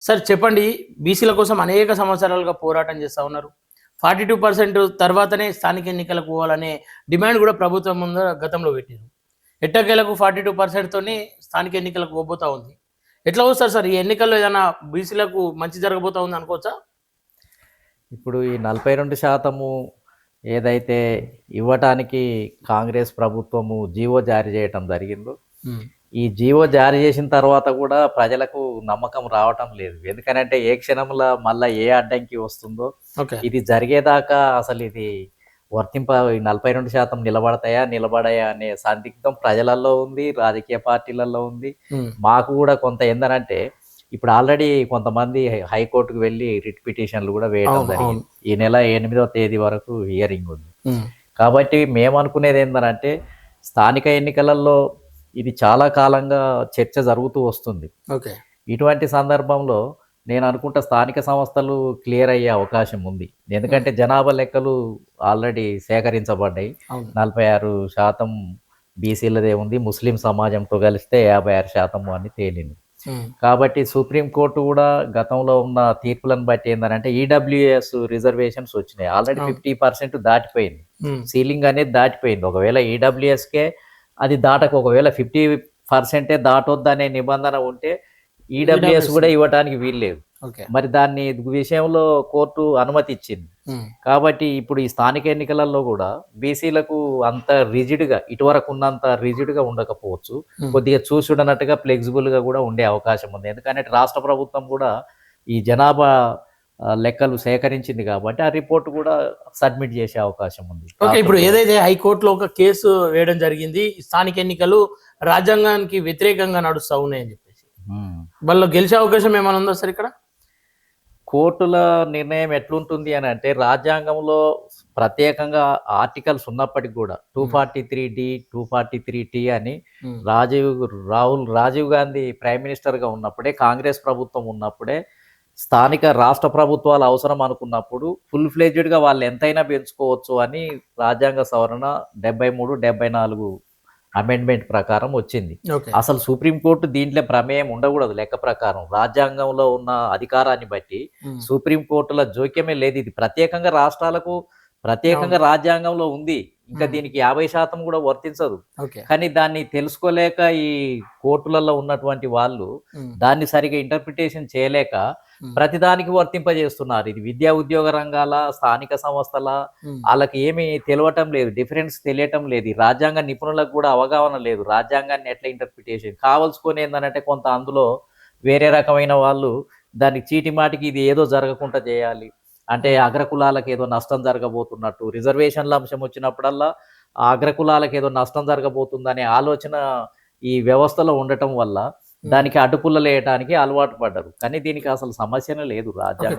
Sir చెప్పండి. బీసీల కోసం అనేక సంవత్సరాలుగా పోరాటం చేస్తా ఉన్నారు. 42% తర్వాతనే స్థానిక ఎన్నికలకు పోవాలనే డిమాండ్ కూడా ప్రభుత్వం ముందు గతంలో పెట్టారు. ఎట్టకేలకు 42% తోనే స్థానిక ఎన్నికలకు పోబోతా ఉంది. ఎట్లా వస్తారు సార్ ఈ ఎన్నికల్లో ఏదైనా బీసీలకు మంచి జరగబోతా ఉంది అనుకోవచ్చా? ఇప్పుడు ఈ 42% ఏదైతే ఇవ్వటానికి కాంగ్రెస్ ప్రభుత్వము జీవో జారీ చేయటం జరిగిందో, ఈ జీవో జారీ చేసిన తర్వాత కూడా ప్రజలకు నమ్మకం రావటం లేదు. ఎందుకనంటే ఏ క్షణంలో మళ్ళీ ఏ అడ్డంకి వస్తుందో, ఇది జరిగేదాకా అసలు ఇది వర్తింప 42% నిలబడాయా అనే సందిగ్ధం ప్రజలలో ఉంది, రాజకీయ పార్టీలలో ఉంది. మాకు కూడా కొంత ఏందనంటే ఇప్పుడు ఆల్రెడీ కొంతమంది హైకోర్టుకు వెళ్ళి రిట్ పిటిషన్లు కూడా వేయడం జరిగింది. ఈ నెల 8వ తేదీ వరకు హియరింగ్ ఉంది. కాబట్టి మేము అనుకునేది ఏంటంటే స్థానిక ఎన్నికలలో ఇది చాలా కాలంగా చర్చ జరుగుతూ వస్తుంది. ఇటువంటి సందర్భంలో నేను అనుకుంటా స్థానిక సంస్థలు క్లియర్ అయ్యే అవకాశం ఉంది. ఎందుకంటే జనాభా లెక్కలు ఆల్రెడీ సేకరించబడ్డాయి. 46% బీసీలదే ఉంది, ముస్లిం సమాజంతో కలిస్తే 56% అని తేలింది. కాబట్టి సుప్రీంకోర్టు కూడా గతంలో ఉన్న తీర్పులను బట్టి ఏంటంటే ఈడబ్ల్యూఎస్ రిజర్వేషన్స్ వచ్చినాయి. ఆల్రెడీ 50% దాటిపోయింది, సీలింగ్ అనేది దాటిపోయింది. ఒకవేళ ఈడబ్ల్యూఎస్కే అది దాటక ఒకవేళ 50% దాటొద్దనే నిబంధన ఉంటే ఈడబ్ల్యూఎస్ కూడా ఇవ్వడానికి వీల్లేదు. మరి దాన్ని విషయంలో కోర్టు అనుమతి ఇచ్చింది. కాబట్టి ఇప్పుడు ఈ స్థానిక ఎన్నికలలో కూడా బీసీలకు అంత రిజిడ్గా ఇటువరకు ఉన్నంత రిజిడ్గా ఉండకపోవచ్చు, కొద్దిగా చూసుడనట్టుగా ఫ్లెక్సిబుల్గా కూడా ఉండే అవకాశం ఉంది. ఎందుకంటే రాష్ట్ర ప్రభుత్వం కూడా ఈ జనాభా లెక్కలు సేకరించింది కాబట్టి ఆ రిపోర్ట్ కూడా సబ్మిట్ చేసే అవకాశం ఉంది. ఇప్పుడు ఏదైతే హైకోర్టులో ఒక కేసు వేయడం జరిగింది, స్థానిక ఎన్నికలు రాజ్యాంగానికి వ్యతిరేకంగా నడుస్తా ఉన్నాయని చెప్పేసి, వాళ్ళు గెలిచే అవకాశం ఏమైనా ఉందా సార్? ఇక్కడ కోర్టుల నిర్ణయం ఎట్లుంటుంది అని అంటే రాజ్యాంగంలో ప్రత్యేకంగా ఆర్టికల్స్ ఉన్నప్పటికీ కూడా 243D 243T అని రాజీవ్ గాంధీ ప్రైమ్ మినిస్టర్గా ఉన్నప్పుడే, కాంగ్రెస్ ప్రభుత్వం ఉన్నప్పుడే స్థానిక రాష్ట్ర ప్రభుత్వాలు అవసరం అనుకున్నప్పుడు ఫుల్ ఫ్లెడ్జ్డ్గా వాళ్ళు ఎంతైనా పెంచుకోవచ్చు అని రాజ్యాంగ సవరణ 73, 74 అమెండ్మెంట్ ప్రకారం వచ్చింది. అసలు సుప్రీంకోర్టు దీంట్లో ప్రమేయం ఉండకూడదు. లెక్క ప్రకారం రాజ్యాంగంలో ఉన్న అధికారాన్ని బట్టి సుప్రీంకోర్టుల జోక్యమే లేదు. ఇది ప్రత్యేకంగా రాష్ట్రాలకు ప్రత్యేకంగా రాజ్యాంగంలో ఉంది. ఇంకా దీనికి 50% కూడా వర్తించదు. కానీ దాన్ని తెలుసుకోలేక ఈ కోర్టులలో ఉన్నటువంటి వాళ్ళు దాన్ని సరిగా ఇంటర్ప్రిటేషన్ చేయలేక ప్రతిదానికి వర్తింపజేస్తున్నారు. ఇది విద్యా ఉద్యోగ రంగాల, స్థానిక సంస్థల వాళ్ళకి ఏమి తెలియటం లేదు, డిఫరెన్స్ తెలియటం లేదు. రాజ్యాంగ నిపుణులకు కూడా అవగాహన లేదు రాజ్యాంగాన్ని ఎట్లా ఇంటర్ప్రిటేషన్ కావాల్సుకొని ఏంటంటే కొంత అందులో వేరే రకమైన వాళ్ళు దానికి చీటి మాటికి ఇది ఏదో జరగకుండా చేయాలి అంటే అగ్రకులాలకు ఏదో నష్టం జరగబోతున్నట్టు, రిజర్వేషన్ల అంశం వచ్చినప్పుడల్లా ఆ అగ్రకులాలకు ఏదో నష్టం జరగబోతుందనే ఆలోచన ఈ వ్యవస్థలో ఉండటం వల్ల దానికి అడ్డుపుల్లలు వేయడానికి అలవాటు పడ్డారు. కానీ దీనికి అసలు సమస్యనే లేదు రాజ్యాంగం.